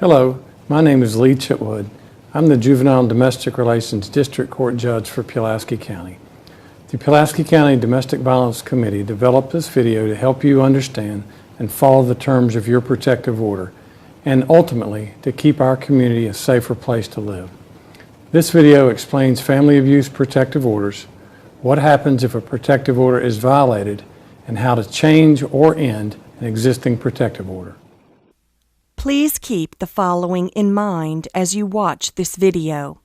Hello, my name is Lee Chitwood. I'm the Juvenile and Domestic Relations District Court Judge for Pulaski County. The Pulaski County Domestic Violence Committee developed this video to help you understand and follow the terms of your protective order, and ultimately to keep our community a safer place to live. This video explains family abuse protective orders, what happens if a protective order is violated, and how to change or end an existing protective order. Please keep the following in mind as you watch this video.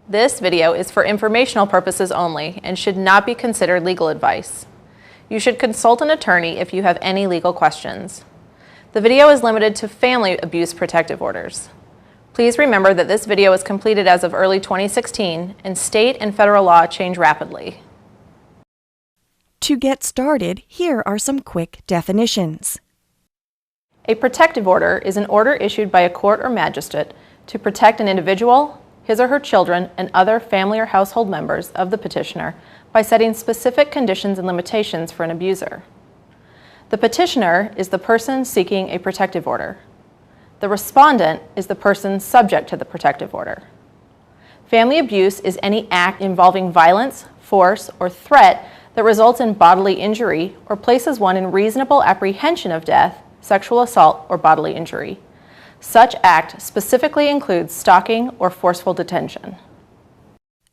This video is for informational purposes only and should not be considered legal advice. You should consult an attorney if you have any legal questions. The video is limited to family abuse protective orders. Please remember that this video was completed as of early 2016 and state and federal law change rapidly. To get started, here are some quick definitions. A protective order is an order issued by a court or magistrate to protect an individual, his or her children, and other family or household members of the petitioner by setting specific conditions and limitations for an abuser. The petitioner is the person seeking a protective order. The respondent is the person subject to the protective order. Family abuse is any act involving violence, force, or threat that results in bodily injury or places one in reasonable apprehension of death, sexual assault, or bodily injury. Such act specifically includes stalking or forceful detention.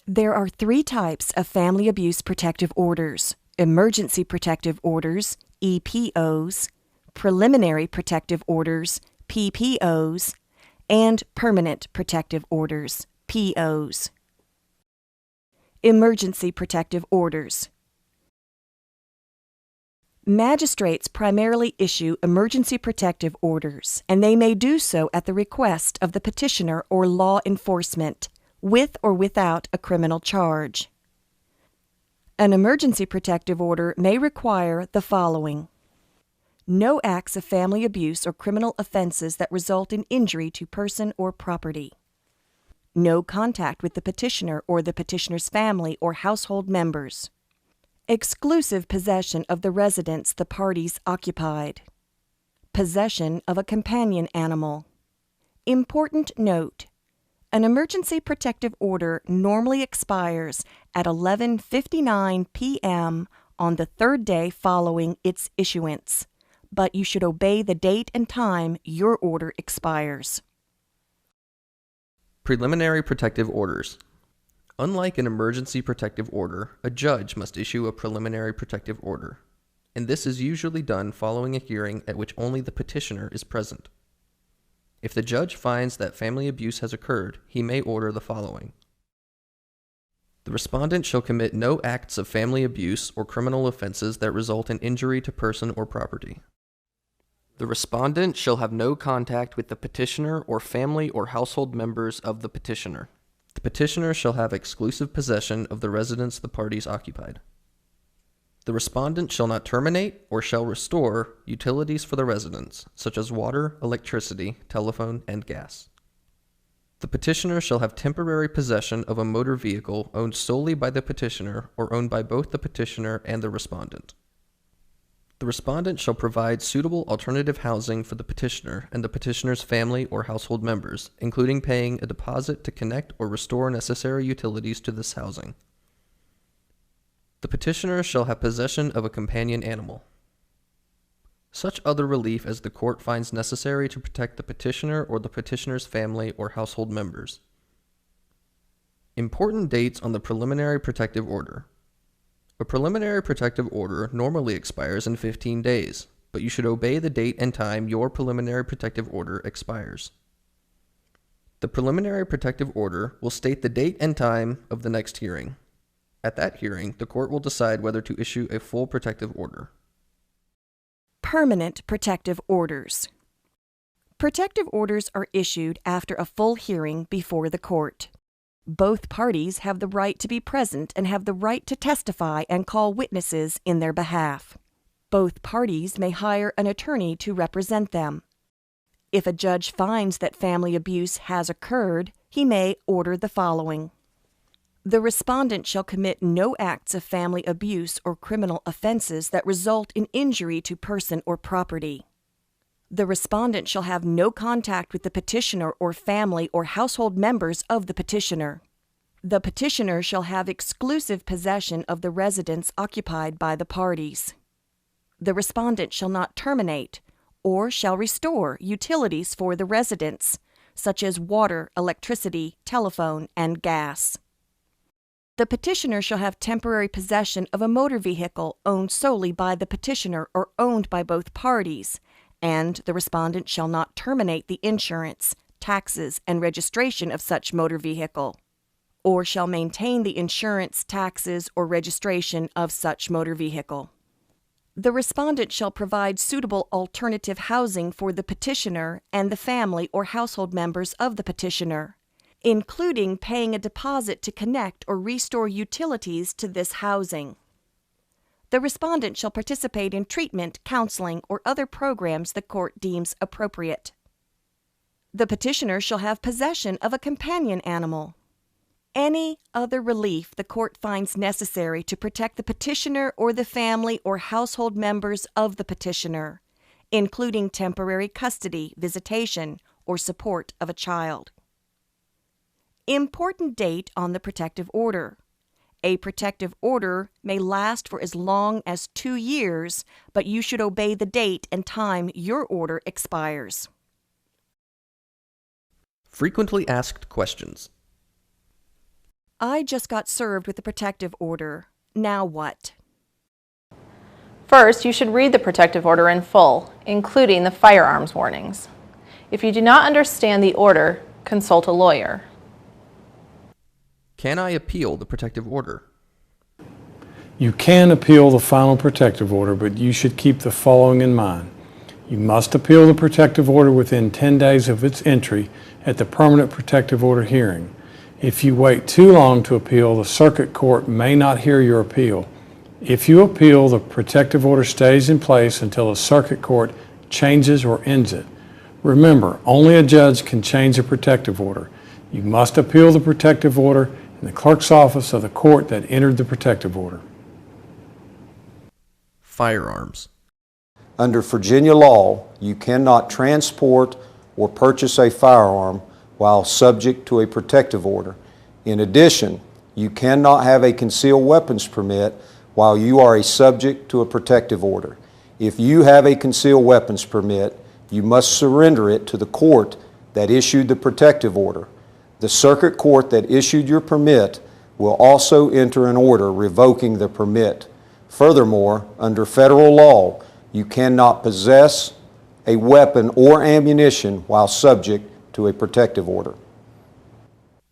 There are 3 types of family abuse protective orders: emergency protective orders, EPOs, preliminary protective orders, PPOs, and permanent protective orders, POs. Emergency protective orders. Magistrates primarily issue emergency protective orders, and they may do so at the request of the petitioner or law enforcement, with or without a criminal charge. An emergency protective order may require the following: no acts of family abuse or criminal offenses that result in injury to person or property. No contact with the petitioner or the petitioner's family or household members. Exclusive possession of the residence the parties occupied. Possession of a companion animal. Important note: an emergency protective order normally expires at 11:59 p.m. on the 3rd day following its issuance, but you should obey the date and time your order expires. Preliminary protective orders. Unlike an emergency protective order, a judge must issue a preliminary protective order, and this is usually done following a hearing at which only the petitioner is present. If the judge finds that family abuse has occurred, he may order the following: the respondent shall commit no acts of family abuse or criminal offenses that result in injury to person or property. The respondent shall have no contact with the petitioner or family or household members of the petitioner. The petitioner shall have exclusive possession of the residence the parties occupied. The respondent shall not terminate or shall restore utilities for the residence, such as water, electricity, telephone, and gas. The petitioner shall have temporary possession of a motor vehicle owned solely by the petitioner or owned by both the petitioner and the respondent. The respondent shall provide suitable alternative housing for the petitioner and the petitioner's family or household members, including paying a deposit to connect or restore necessary utilities to this housing. The petitioner shall have possession of a companion animal. Such other relief as the court finds necessary to protect the petitioner or the petitioner's family or household members. Important dates on the preliminary protective order. A preliminary protective order normally expires in 15 days, but you should obey the date and time your preliminary protective order expires. The preliminary protective order will state the date and time of the next hearing. At that hearing, the court will decide whether to issue a full protective order. Permanent protective orders. Protective orders are issued after a full hearing before the court. Both parties have the right to be present and have the right to testify and call witnesses in their behalf. Both parties may hire an attorney to represent them. If a judge finds that family abuse has occurred, he may order the following: the respondent shall commit no acts of family abuse or criminal offenses that result in injury to person or property. The respondent shall have no contact with the petitioner or family or household members of the petitioner. The petitioner shall have exclusive possession of the residence occupied by the parties. The respondent shall not terminate or shall restore utilities for the residence, such as water, electricity, telephone, and gas. The petitioner shall have temporary possession of a motor vehicle owned solely by the petitioner or owned by both parties, and the respondent shall not terminate the insurance, taxes, and registration of such motor vehicle, or shall maintain the insurance, taxes, or registration of such motor vehicle. The respondent shall provide suitable alternative housing for the petitioner and the family or household members of the petitioner, including paying a deposit to connect or restore utilities to this housing. The respondent shall participate in treatment, counseling, or other programs the court deems appropriate. The petitioner shall have possession of a companion animal. Any other relief the court finds necessary to protect the petitioner or the family or household members of the petitioner, including temporary custody, visitation, or support of a child. Important date on the protective order. A protective order may last for as long as 2 years, but you should obey the date and time your order expires. Frequently asked questions. I just got served with a protective order. Now what? First, you should read the protective order in full, including the firearms warnings. If you do not understand the order, consult a lawyer. Can I appeal the protective order? You can appeal the final protective order, but you should keep the following in mind. You must appeal the protective order within 10 days of its entry at the permanent protective order hearing. If you wait too long to appeal, the circuit court may not hear your appeal. If you appeal, the protective order stays in place until the circuit court changes or ends it. Remember, only a judge can change a protective order. You must appeal the protective order in the clerk's office of the court that entered the protective order. Firearms. Under Virginia law, you cannot transport or purchase a firearm while subject to a protective order. In addition, you cannot have a concealed weapons permit while you are a subject to a protective order. If you have a concealed weapons permit, you must surrender it to the court that issued the protective order. The circuit court that issued your permit will also enter an order revoking the permit. Furthermore, under federal law, you cannot possess a weapon or ammunition while subject to a protective order.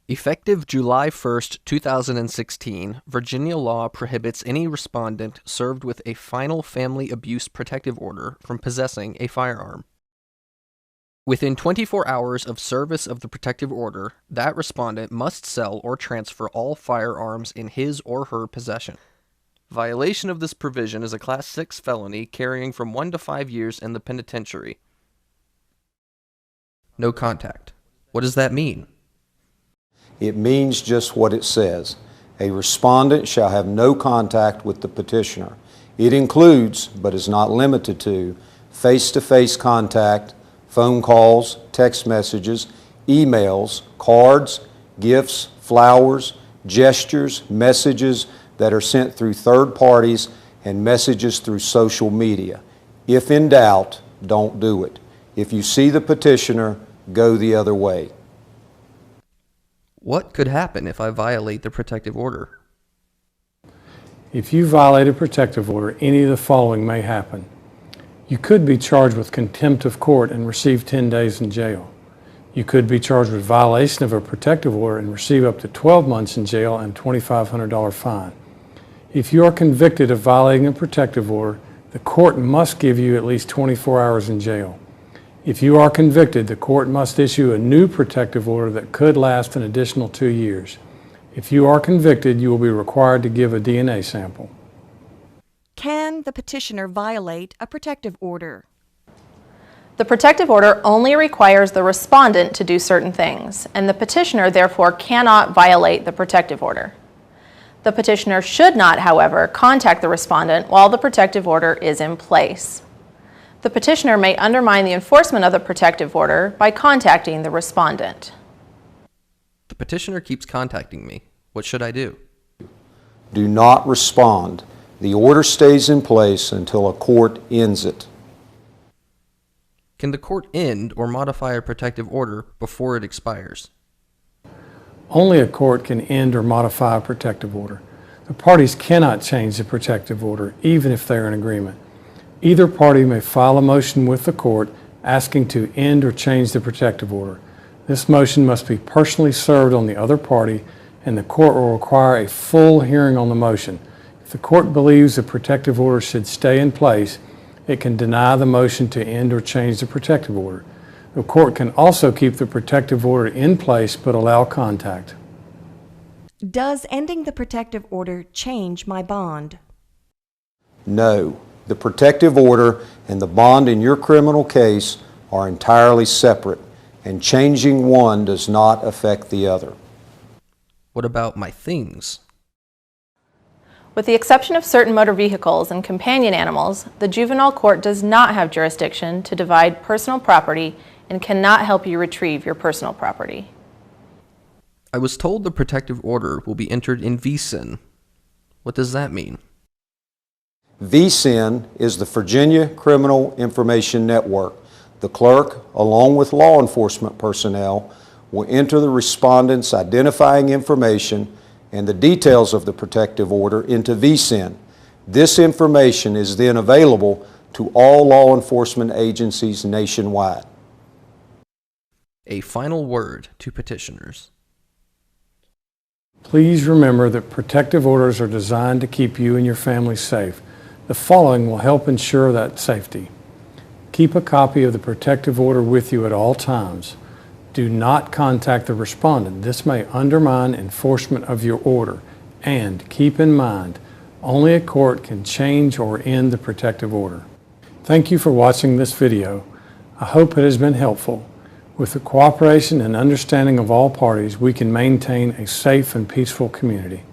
Effective July 1st, 2016, Virginia law prohibits any respondent served with a final family abuse protective order from possessing a firearm. Within 24 hours of service of the protective order, that respondent must sell or transfer all firearms in his or her possession. Violation of this provision is a Class 6 felony carrying from 1 to 5 years in the penitentiary. No contact. What does that mean? It means just what it says. A respondent shall have no contact with the petitioner. It includes, but is not limited to, face-to-face contact, phone calls, text messages, emails, cards, gifts, flowers, gestures, messages that are sent through third parties, and messages through social media. If in doubt, don't do it. If you see the petitioner, go the other way. What could happen if I violate the protective order? If you violate a protective order, any of the following may happen. You could be charged with contempt of court and receive 10 days in jail. You could be charged with violation of a protective order and receive up to 12 months in jail and a $2,500 fine. If you are convicted of violating a protective order, the court must give you at least 24 hours in jail. If you are convicted, the court must issue a new protective order that could last an additional 2 years. If you are convicted, you will be required to give a DNA sample. Can the petitioner violate a protective order? The protective order only requires the respondent to do certain things, and the petitioner therefore cannot violate the protective order. The petitioner should not, however, contact the respondent while the protective order is in place. The petitioner may undermine the enforcement of the protective order by contacting the respondent. The petitioner keeps contacting me. What should I do? Do not respond. The order stays in place until a court ends it. Can the court end or modify a protective order before it expires? Only a court can end or modify a protective order. The parties cannot change the protective order, even if they are in agreement. Either party may file a motion with the court asking to end or change the protective order. This motion must be personally served on the other party, and the court will require a full hearing on the motion. If the court believes the protective order should stay in place, it can deny the motion to end or change the protective order. The court can also keep the protective order in place but allow contact. Does ending the protective order change my bond? No. The protective order and the bond in your criminal case are entirely separate, and changing one does not affect the other. What about my things? With the exception of certain motor vehicles and companion animals, the juvenile court does not have jurisdiction to divide personal property and cannot help you retrieve your personal property. I was told the protective order will be entered in VSIN. What does that mean? VSIN is the Virginia Criminal Information Network. The clerk, along with law enforcement personnel, will enter the respondent's identifying information and the details of the protective order into VSIN. This information is then available to all law enforcement agencies nationwide. A final word to petitioners. Please remember that protective orders are designed to keep you and your family safe. The following will help ensure that safety. Keep a copy of the protective order with you at all times. Do not contact the respondent. This may undermine enforcement of your order. And keep in mind, only a court can change or end the protective order. Thank you for watching this video. I hope it has been helpful. With the cooperation and understanding of all parties, we can maintain a safe and peaceful community.